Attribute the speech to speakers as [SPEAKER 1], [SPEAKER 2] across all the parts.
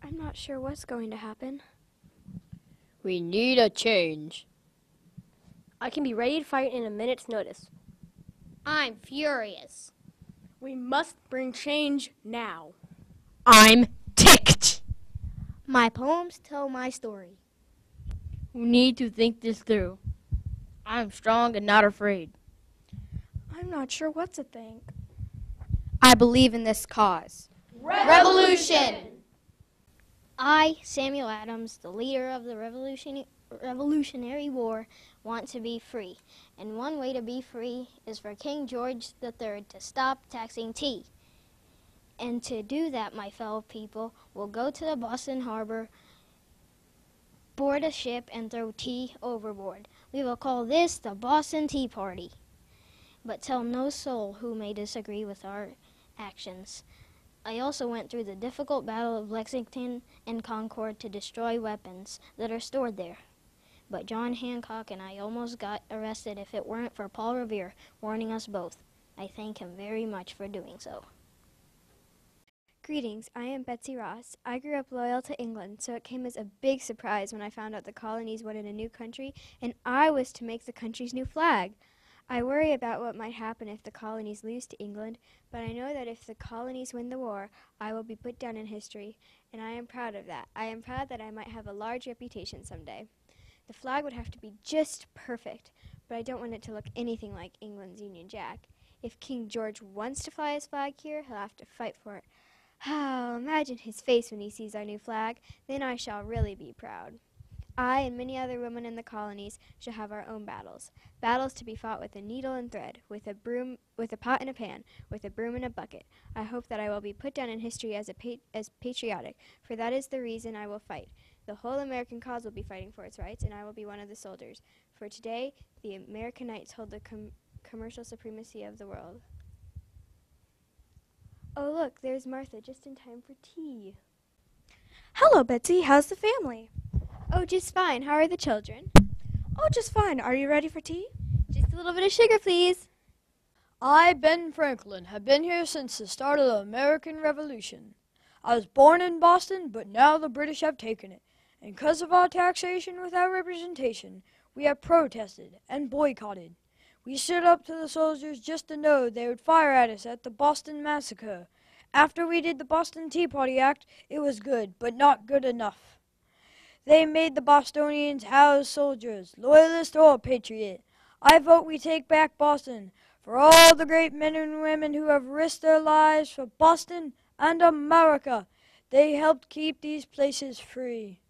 [SPEAKER 1] I'm not sure what's going to happen.
[SPEAKER 2] We need a change.
[SPEAKER 3] I can be ready to fight in a minute's notice.
[SPEAKER 4] I'm furious.
[SPEAKER 5] We must bring change now.
[SPEAKER 2] I'm ticked.
[SPEAKER 4] My poems tell my story.
[SPEAKER 2] We need to think this through. I'm strong and not afraid.
[SPEAKER 1] I'm not sure what to think.
[SPEAKER 6] I believe in this cause.
[SPEAKER 4] Revolution! I, Samuel Adams, the leader of the Revolutionary War, want to be free. And one way to be free is for King George III to stop taxing tea. And to do that, my fellow people, we'll go to the Boston Harbor, board a ship, and throw tea overboard. We will call this the Boston Tea Party. But tell no soul who may disagree with our actions. I also went through the difficult Battle of Lexington and Concord to destroy weapons that are stored there. But John Hancock and I almost got arrested if it weren't for Paul Revere warning us both. I thank him very much for doing so.
[SPEAKER 1] Greetings, I am Betsy Ross. I grew up loyal to England, so it came as a big surprise when I found out the colonies wanted a new country, and I was to make the country's new flag. I worry about what might happen if the colonies lose to England, but I know that if the colonies win the war, I will be put down in history, and I am proud of that. I am proud that I might have a large reputation someday. The flag would have to be just perfect, but I don't want it to look anything like England's Union Jack. If King George wants to fly his flag here, he'll have to fight for it. Oh, imagine his face when he sees our new flag. Then I shall really be proud. I and many other women in the colonies shall have our own battles. Battles to be fought with a needle and thread, with a pot and a pan, with a broom and a bucket. I hope that I will be put down in history as patriotic, for that is the reason I will fight. The whole American cause will be fighting for its rights, and I will be one of the soldiers. For today, the American knights hold the commercial supremacy of the world. Oh, look, there's Martha, just in time for tea.
[SPEAKER 7] Hello, Betsy. How's the family?
[SPEAKER 1] Oh, just fine. How are the children?
[SPEAKER 7] Oh, just fine. Are you ready for tea?
[SPEAKER 1] Just a little bit of sugar, please.
[SPEAKER 2] I, Ben Franklin, have been here since the start of the American Revolution. I was born in Boston, but now the British have taken it. And because of our taxation without representation, we have protested and boycotted. We stood up to the soldiers just to know they would fire at us at the Boston Massacre. After we did the Boston Tea Party Act, it was good, but not good enough. They made the Bostonians house soldiers, loyalist or patriot. I vote we take back Boston for all the great men and women who have risked their lives for Boston and America. They helped keep these places free.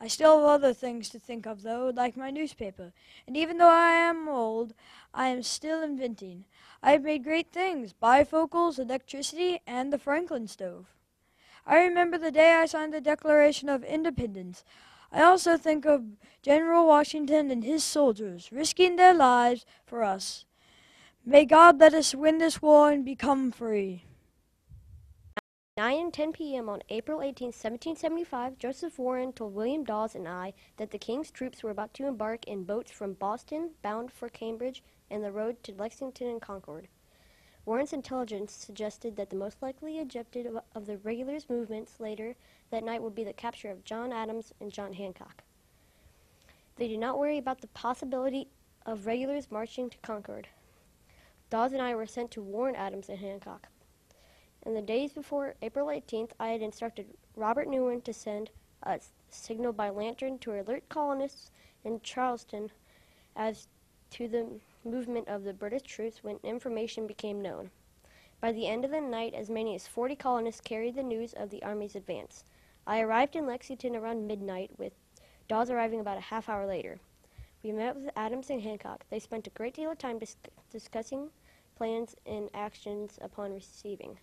[SPEAKER 2] I still have other things to think of, though, like my newspaper. And even though I am old, I am still inventing. I have made great things, bifocals, electricity, and the Franklin stove. I remember the day I signed the Declaration of Independence. I also think of General Washington and his soldiers risking their lives for us. May God let us win this war and become free.
[SPEAKER 3] 9 and 10 p.m. on April 18, 1775, Joseph Warren told William Dawes and I that the King's troops were about to embark in boats from Boston, bound for Cambridge, and the road to Lexington and Concord. Warren's intelligence suggested that the most likely objective of the regulars' movements later that night would be the capture of John Adams and John Hancock. They did not worry about the possibility of regulars marching to Concord. Dawes and I were sent to warn Adams and Hancock. In the days before April 18th, I had instructed Robert Newen to send a signal by lantern to alert colonists in Charleston as to the movement of the British troops when information became known. By the end of the night, as many as 40 colonists carried the news of the Army's advance. I arrived in Lexington around midnight, with Dawes arriving about a half hour later. We met with Adams and Hancock. They spent a great deal of time discussing plans and actions upon receiving.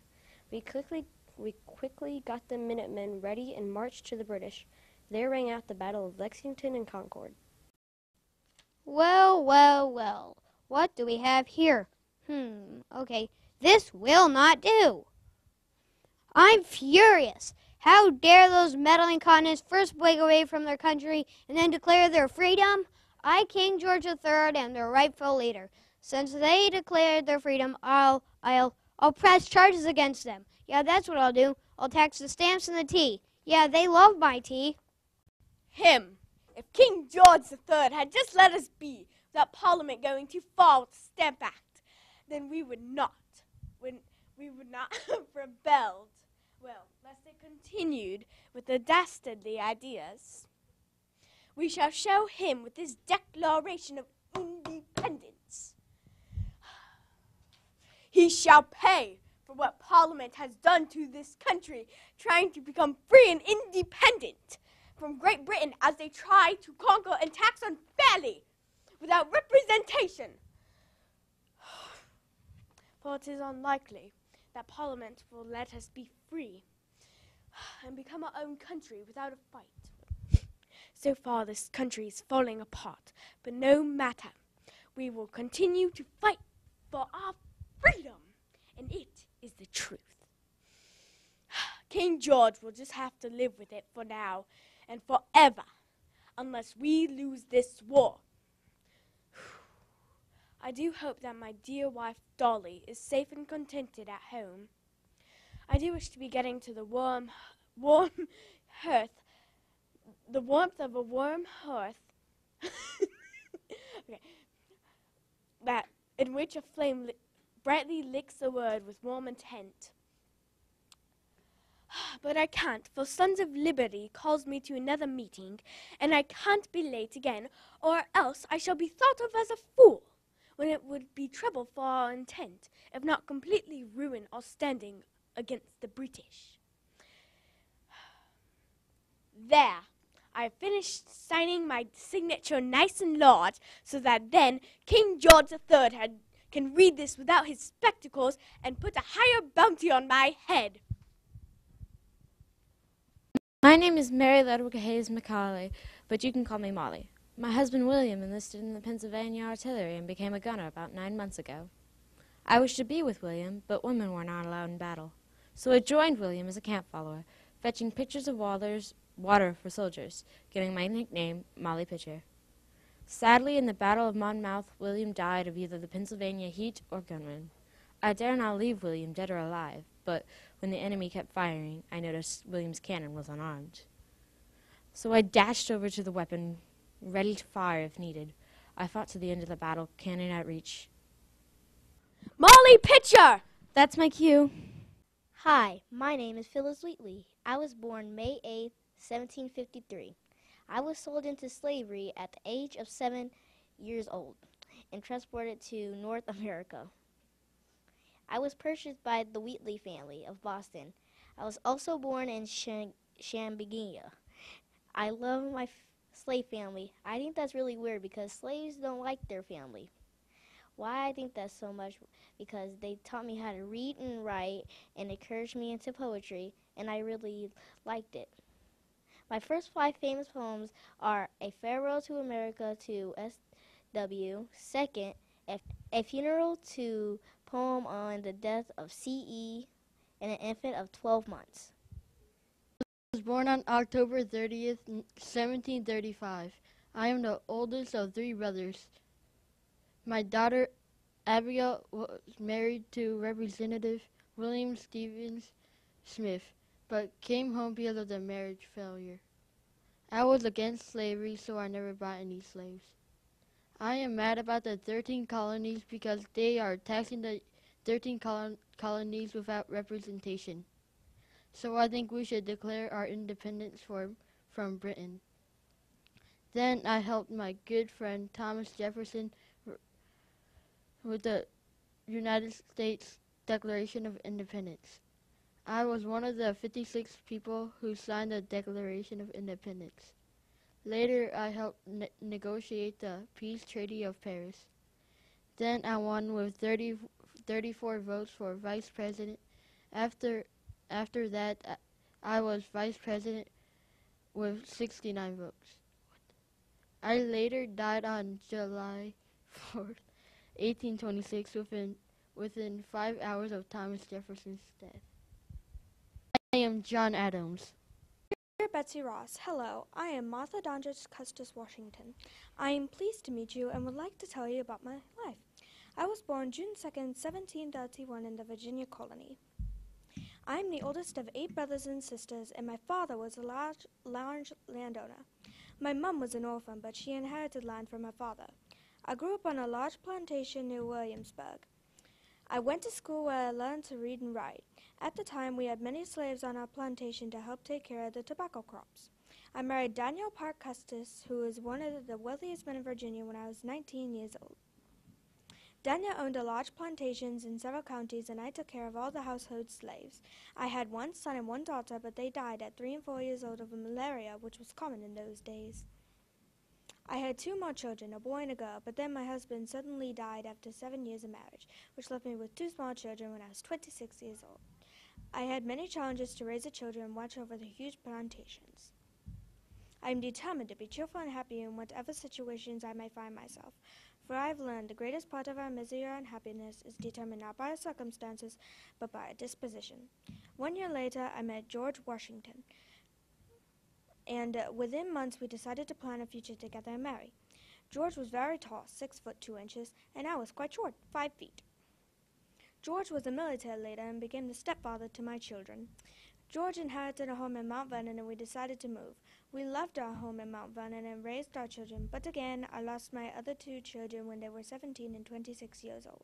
[SPEAKER 3] We quickly got the Minutemen ready and marched to the British. There rang out the Battle of Lexington and Concord.
[SPEAKER 4] Well, well, well. What do we have here? Okay. This will not do. I'm furious. How dare those meddling colonists first break away from their country and then declare their freedom? I, King George III, am their rightful leader. Since they declared their freedom, I'll press charges against them. Yeah, that's what I'll do. I'll tax the stamps and the tea. Yeah, they love my tea.
[SPEAKER 5] Him. If King George III had just let us be without Parliament going too far with the Stamp Act, then we would not have rebelled. Well, lest they continued with their dastardly ideas. We shall show him with his Declaration of Independence. He shall pay for what Parliament has done to this country, trying to become free and independent from Great Britain as they try to conquer and tax unfairly without representation. For it is unlikely that Parliament will let us be free and become our own country without a fight. So far, this country is falling apart, but no matter. We will continue to fight for our freedom, and it is the truth. King George will just have to live with it for now and forever, unless we lose this war. I do hope that my dear wife Dolly is safe and contented at home. I do wish to be getting to the warm hearth, the warmth of a warm hearth, okay, that in which a flame brightly licks the word with warm intent. But I can't, for Sons of Liberty calls me to another meeting, and I can't be late again, or else I shall be thought of as a fool, when it would be trouble for our intent, if not completely ruin our standing against the British. There, I have finished signing my signature nice and large, so that then King George III can read this without his spectacles and put a higher bounty on my head.
[SPEAKER 8] My name is Mary Ludwig Hayes Macaulay, but you can call me Molly. My husband William enlisted in the Pennsylvania Artillery and became a gunner about 9 months ago. I wished to be with William, but women were not allowed in battle. So I joined William as a camp follower, fetching pitchers of water for soldiers, giving my nickname Molly Pitcher. Sadly, in the Battle of Monmouth, William died of either the Pennsylvania heat or gunmen. I dare not leave William dead or alive, but when the enemy kept firing, I noticed William's cannon was unarmed. So I dashed over to the weapon, ready to fire if needed. I fought to the end of the battle, cannon at reach.
[SPEAKER 5] Molly Pitcher!
[SPEAKER 8] That's my cue.
[SPEAKER 4] Hi, my name is Phyllis Wheatley. I was born May 8, 1753. I was sold into slavery at the age of 7 years old and transported to North America. I was purchased by the Wheatley family of Boston. I was also born in Shanbignia. I love my slave family. I think that's really weird because slaves don't like their family. Why I think that so much? Because they taught me how to read and write and encouraged me into poetry, and I really liked it. My first 5 famous poems are A Farewell to America to S.W., second, A Funeral to poem on the death of C.E., and an infant of 12 months.
[SPEAKER 9] I was born on October 30th, 1735. I am the oldest of 3 brothers. My daughter Abigail was married to Representative William Stevens Smith, but came home because of the marriage failure. I was against slavery, so I never bought any slaves. I am mad about the 13 colonies because they are taxing the 13 colonies without representation. So I think we should declare our independence from Britain. Then I helped my good friend Thomas Jefferson with the United States Declaration of Independence. I was one of the 56 people who signed the Declaration of Independence. Later, I helped negotiate the Peace Treaty of Paris. Then I won with 34 votes for vice president. After that, I was vice president with 69 votes. I later died on July 4th, 1826, within 5 hours of Thomas Jefferson's death. I am John Adams.
[SPEAKER 7] Dear Betsy Ross, hello. I am Martha Dandridge Custis Washington. I am pleased to meet you and would like to tell you about my life. I was born June 2nd, 1731 in the Virginia colony. I'm the oldest of 8 brothers and sisters, and my father was a large landowner. My mum was an orphan, but she inherited land from her father. I grew up on a large plantation near Williamsburg. I went to school where I learned to read and write. At the time, we had many slaves on our plantation to help take care of the tobacco crops. I married Daniel Park Custis, who was one of the wealthiest men in Virginia when I was 19 years old. Daniel owned a large plantations in several counties, and I took care of all the household slaves. I had one son and one daughter, but they died at 3 and 4 years old of malaria, which was common in those days. I had 2 more children, a boy and a girl, but then my husband suddenly died after 7 years of marriage, which left me with 2 small children when I was 26 years old. I had many challenges to raise the children and watch over the huge plantations. I am determined to be cheerful and happy in whatever situations I may find myself, for I have learned the greatest part of our misery or unhappiness is determined not by our circumstances, but by our disposition. 1 year later, I met George Washington, and within months we decided to plan a future together and marry. George was very tall, 6 foot 2 inches, and I was quite short, 5 feet. George was a military leader and became the stepfather to my children. George inherited a home in Mount Vernon, and we decided to move. We loved our home in Mount Vernon and raised our children, but again, I lost my other 2 children when they were 17 and 26 years old.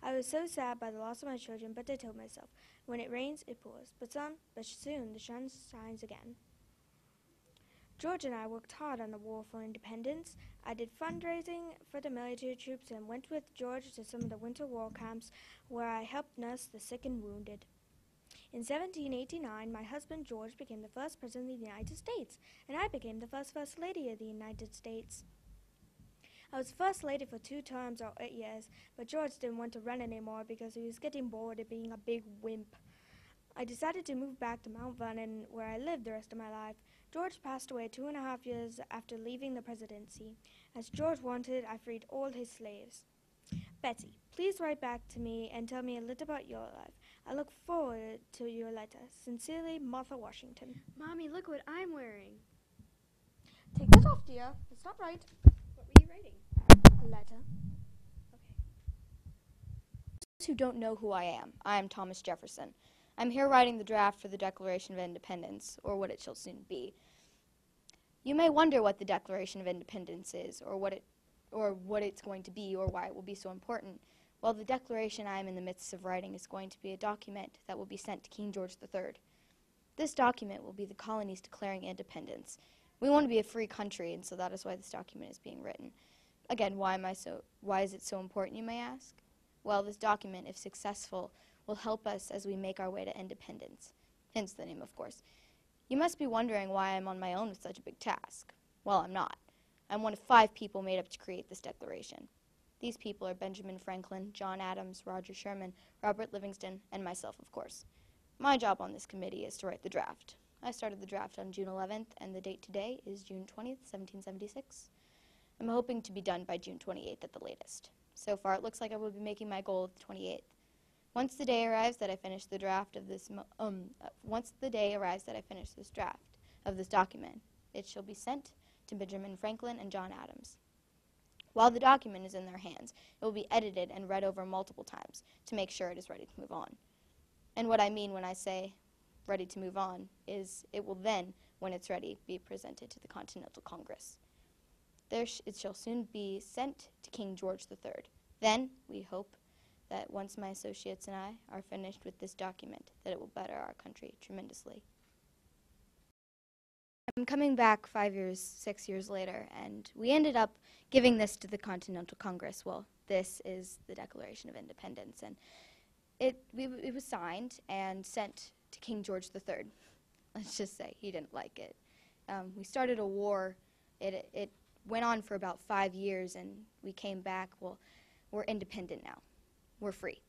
[SPEAKER 7] I was so sad by the loss of my children, but I told myself, when it rains, it pours, but soon the sun shines again. George and I worked hard on the war for independence. I did fundraising for the military troops and went with George to some of the winter war camps where I helped nurse the sick and wounded. In 1789, my husband George became the first President of the United States, and I became the First Lady of the United States. I was First Lady for 2 terms or 8 years, but George didn't want to run anymore because he was getting bored of being a big wimp. I decided to move back to Mount Vernon, where I lived the rest of my life. George passed away 2.5 years after leaving the presidency. As George wanted, I freed all his slaves. Betsy, please write back to me and tell me a little about your life. I look forward to your letter. Sincerely, Martha Washington.
[SPEAKER 1] Mommy, look what I'm wearing.
[SPEAKER 7] Take this off, dear. It's not right.
[SPEAKER 1] What were you writing?
[SPEAKER 7] A letter.
[SPEAKER 10] Those who don't know who I am Thomas Jefferson. I'm here writing the draft for the Declaration of Independence, or what it shall soon be. You may wonder what the Declaration of Independence is, or what it's going to be, or why it will be so important. Well, the declaration I am in the midst of writing is going to be a document that will be sent to King George III. This document will be the colonies declaring independence. We want to be a free country, and so that is why this document is being written. Again, why is it so important, you may ask? Well, this document, if successful, will help us as we make our way to independence. Hence the name, of course. You must be wondering why I'm on my own with such a big task. Well, I'm not. I'm one of 5 people made up to create this declaration. These people are Benjamin Franklin, John Adams, Roger Sherman, Robert Livingston, and myself, of course. My job on this committee is to write the draft. I started the draft on June 11th, and the date today is June 20th, 1776. I'm hoping to be done by June 28th at the latest. So far, it looks like I will be making my goal of the 28th. Once the day arrives that I finish the draft of this draft of this document, it shall be sent to Benjamin Franklin and John Adams. While the document is in their hands, it will be edited and read over multiple times to make sure it is ready to move on. And what I mean when I say ready to move on is it will then, when it's ready, be presented to the Continental Congress. It shall soon be sent to King George III. Then, we hope that once my associates and I are finished with this document, that it will better our country tremendously. I'm coming back 6 years later, and we ended up giving this to the Continental Congress. Well, this is the Declaration of Independence, and it was signed and sent to King George III. Let's just say he didn't like it. We started a war. It went on for about 5 years, and we came back. Well, we're independent now. We're free.